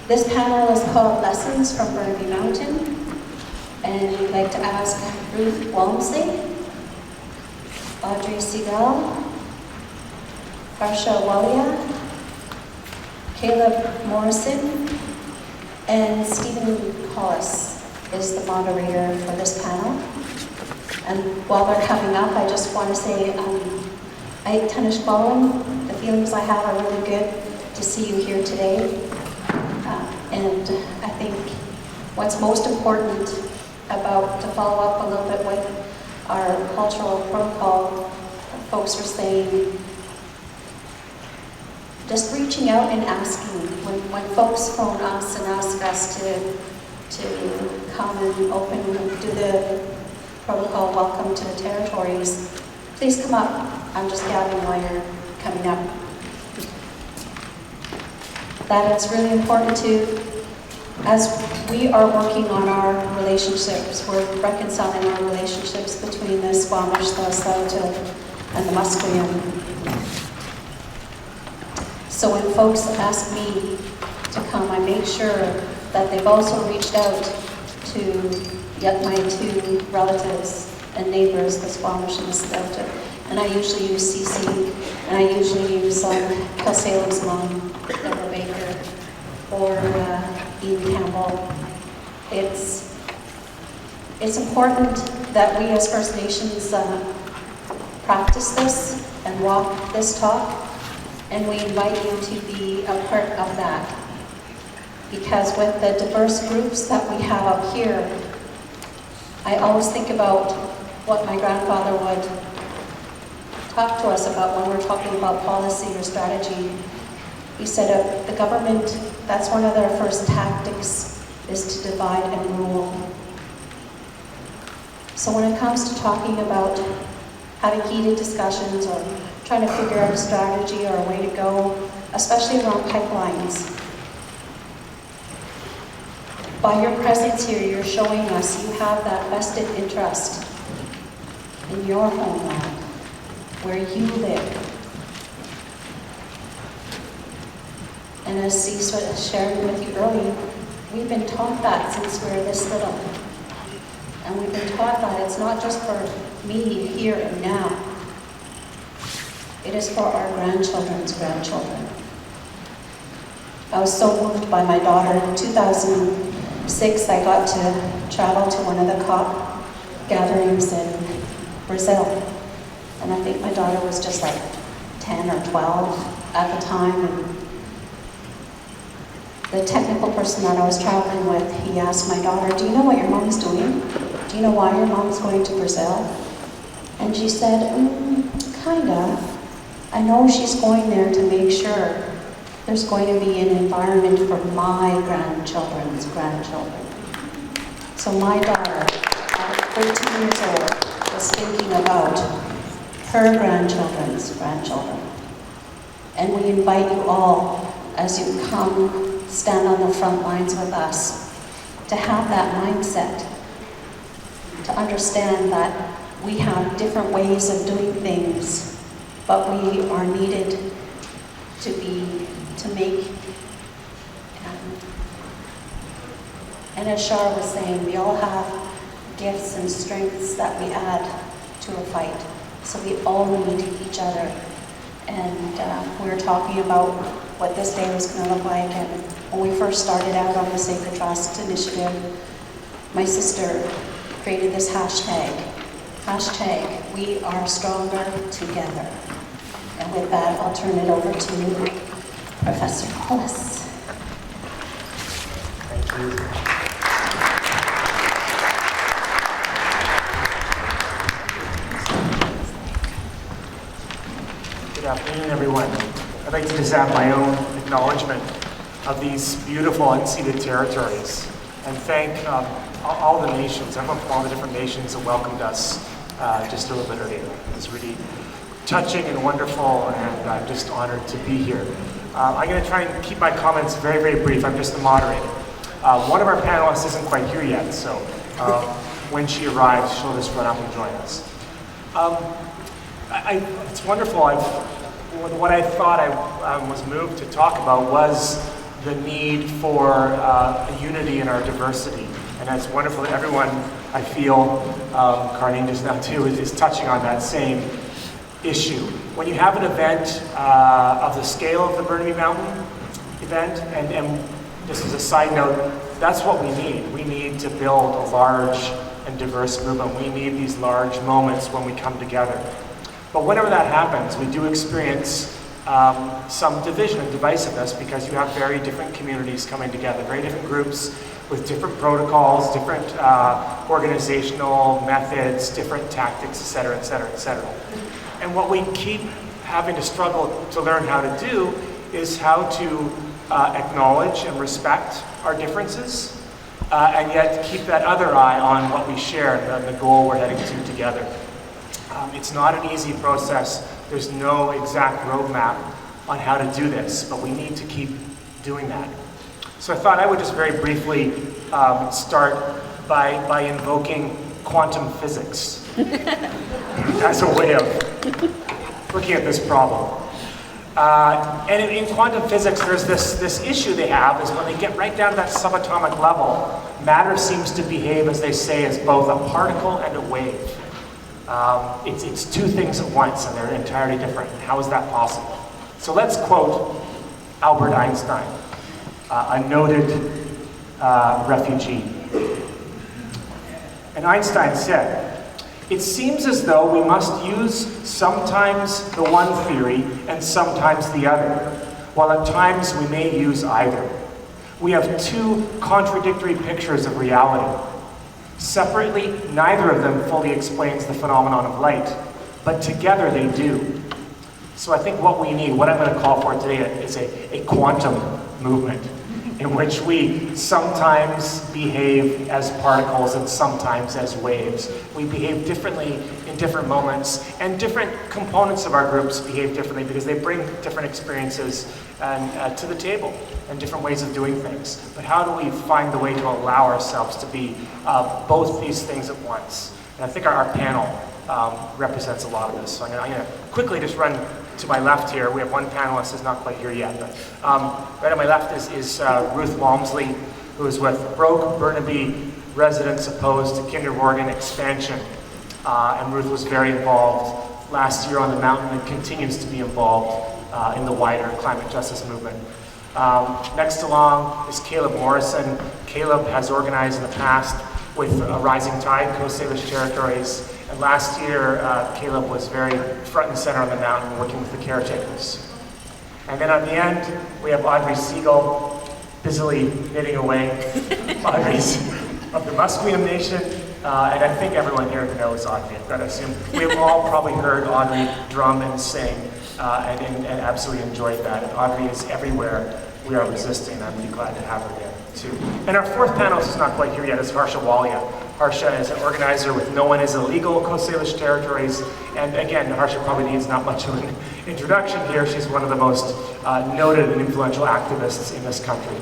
This panel is called Lessons from Burnaby Mountain, and we'd like to ask Ruth Wamsley, Audrey Siegel, Varsha Walia, Caleb Morrison, and Stephen Collis is the moderator for this panel. And while they're coming up, I just want to say, I Tanish Bowen, the feelings I have are really good to see you here today. And I think what's most important about, to follow up a little bit with our cultural protocol, folks were saying, just reaching out and asking. When folks phone us and ask us to come and do the protocol welcome to the territories, please come up. I'm just gathering while you're coming up. That it's really important to, as we are working on our relationships, we're reconciling our relationships between the Squamish, the Tsleil-Waututh, and the Musqueam. So when folks ask me to come, I make sure that they've also reached out to my two relatives and neighbors, the Squamish and the Tsleil-Waututh. And I usually use CC, and I usually use Kelsalem's mom, Deborah Baker, or Ian Campbell. It's important that we as First Nations practice this and walk this talk, and we invite you to be a part of that. Because with the diverse groups that we have up here, I always think about what my grandfather would talk to us about when we're talking about policy or strategy. He said the government, that's one of their first tactics, is to divide and rule. So when it comes to talking about having heated discussions or trying to figure out a strategy or a way to go, especially around pipelines, by your presence here, you're showing us you have that vested interest in your homeland, where you live. And as Cece was sharing with you earlier, we've been taught that since we were this little. And we've been taught that it's not just for me here and now. It is for our grandchildren's grandchildren. I was so moved by my daughter. In 2006, I got to travel to one of the COP gatherings in Brazil. And I think my daughter was just like 10 or 12 at the time. And the technical person that I was traveling with, he asked my daughter, "Do you know what your mom's doing? Do you know why your mom's going to Brazil?" And she said, "Kinda. I know she's going there to make sure there's going to be an environment for my grandchildren's grandchildren." So my daughter, at 13 years old, was thinking about her grandchildren's grandchildren. And we invite you all, as you come stand on the front lines with us, to have that mindset, to understand that we have different ways of doing things, but we are needed to make, and as Shar was saying, we all have gifts and strengths that we add to a fight. So we all need each other. And we were talking about what this day was going to look like. And when we first started out on the Sacred Trust Initiative, my sister created this hashtag, "We are stronger together." And with that, I'll turn it over to Professor Collis. Thank you. Good afternoon, everyone. I'd like to just add my own acknowledgement of these beautiful unceded territories and thank all the nations, everyone from all the different nations that welcomed us just a little bit earlier. It was really touching and wonderful, and I'm just honored to be here. I'm going to try and keep my comments very, very brief. I'm just the moderator. One of our panelists isn't quite here yet, so when she arrives, she'll just run up and join us. It's wonderful. What I thought I was moved to talk about was the need for a unity in our diversity. And it's wonderful that everyone, I feel, Carleen just now too, is touching on that same issue. When you have an event of the scale of the Burnaby Mountain event, and just as a side note, that's what we need. We need to build a large and diverse movement. We need these large moments when we come together. But whenever that happens, we do experience some division and divisiveness because you have very different communities coming together, very different groups with different protocols, different organizational methods, different tactics, et cetera, et cetera, et cetera. And what we keep having to struggle to learn how to do is how to acknowledge and respect our differences, and yet keep that other eye on what we share and the goal we're heading to together. It's not an easy process. There's no exact roadmap on how to do this, but we need to keep doing that. So I thought I would just very briefly start by invoking quantum physics as a way of looking at this problem. And in quantum physics, there's this issue they have is when they get right down to that subatomic level, matter seems to behave, as they say, as both a particle and a wave. It's two things at once, and they're entirely different. How is that possible? So let's quote Albert Einstein, a noted refugee. And Einstein said, "It seems as though we must use sometimes the one theory and sometimes the other, while at times we may use either. We have two contradictory pictures of reality. Separately, neither of them fully explains the phenomenon of light, but together they do." So I think what we need, what I'm going to call for today, is a quantum movement in which we sometimes behave as particles and sometimes as waves. We behave differently in different moments, and different components of our groups behave differently because they bring different experiences to the table and different ways of doing things. But how do we find the way to allow ourselves to be both these things at once? And I think our panel represents a lot of this. So I'm going to quickly just run to my left here. We have one panelist who's not quite here yet, but right on my left is Ruth Wamsley, who is with Broke Burnaby Residents Opposed to Kinder Morgan Expansion. And Ruth was very involved last year on the mountain and continues to be involved in the wider climate justice movement. Next along is Caleb Morrison. Caleb has organized in the past with Rising Tide, Coast Salish Territories. And last year, Caleb was very front and center on the mountain working with the caretakers. And then at the end, we have Audrey Siegel busily knitting away. Audrey's of the Musqueam Nation, and I think everyone here knows Audrey, I've got to assume. We've all probably heard Audrey drum and sing, and absolutely enjoyed that. And Audrey is everywhere we are resisting. I'm really glad to have her there, too. And our fourth panelist is not quite here yet, is Harsha Walia. Harsha is an organizer with No One Is Illegal, Coast Salish Territories. And again, Harsha probably needs not much of an introduction here. She's one of the most noted and influential activists in this country.